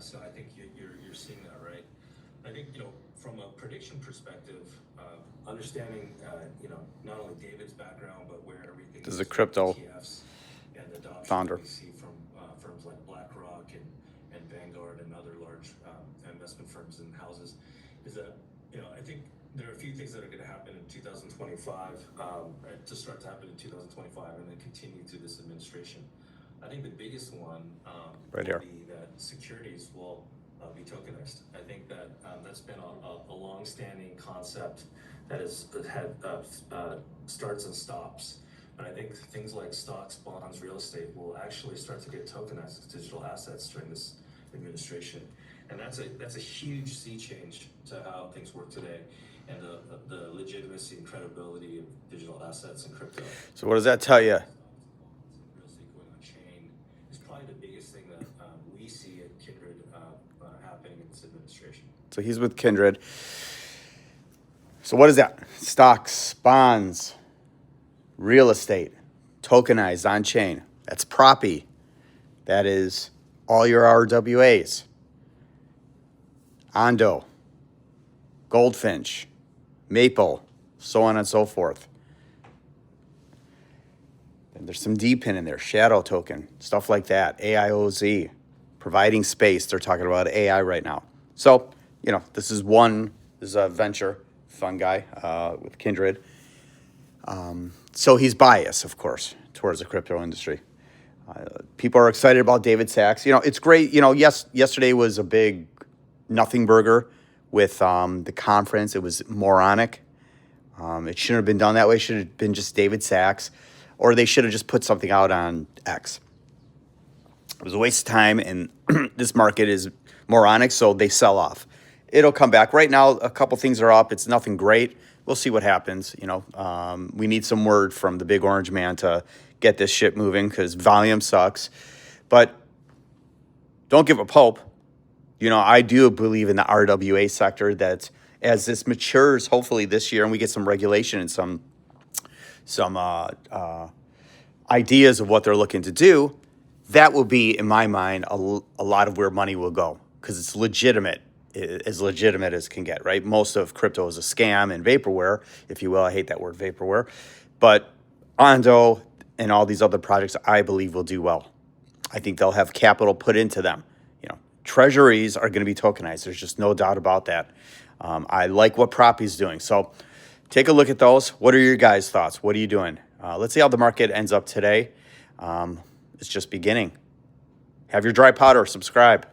so I think you're seeing that, right? I think, from a prediction perspective, understanding, not only David's background, but where everything This is a crypto ETFs and the adoption founder. that we see from firms like BlackRock and Vanguard and other large investment firms and houses, is that, I think there are a few things that are going to happen in 2025, right, to start to happen in 2025 and then continue through this administration. I think the biggest one Right will here. be that securities will be tokenized. I think that that's been a long-standing concept that has had starts and stops. But I think things like stocks, bonds, real estate will actually start to get tokenized as digital assets during this administration. And that's a huge sea change to how things work today, and the legitimacy and credibility of digital assets and crypto. So what does that tell you? Real estate going on chain is probably the biggest thing that we see at Kindred happening in this administration. So he's with Kindred. So what is that? Stocks, bonds, real estate, tokenized on chain. That's proppy. That is all your RWAs. Ondo, Goldfinch, Maple, so on and so forth. And there's some D-pin in there, shadow token, stuff like that, AIOZ, providing space. They're talking about AI right now. So, this is a venture, fun guy with Kindred. So he's biased, of course, towards the crypto industry. People are excited about David Sachs. It's great. Yesterday was a big nothing burger with the conference. It was moronic. It shouldn't have been done that way. It should have been just David Sachs, or they should have just put something out on X. It was a waste of time, and this market is moronic, so they sell off. It'll come back. Right now, a couple things are up. It's nothing great. We'll see what happens. We need some word from the big orange man to get this shit moving because volume sucks. But don't give up hope. I do believe in the RWA sector that as this matures, hopefully this year, and we get some regulation and some ideas of what they're looking to do, that will be, in my mind, a lot of where money will go because it's legitimate, as legitimate as can get, right? Most of crypto is a scam and vaporware, if you will. I hate that word, vaporware. But Ondo and all these other projects, I believe, will do well. I think they'll have capital put into them. Treasuries are going to be tokenized. There's just no doubt about that. I like what Proppy's doing. So take a look at those. What are your guys' thoughts? What are you doing? Let's see how the market ends up today. It's just beginning. Have your dry powder. Subscribe.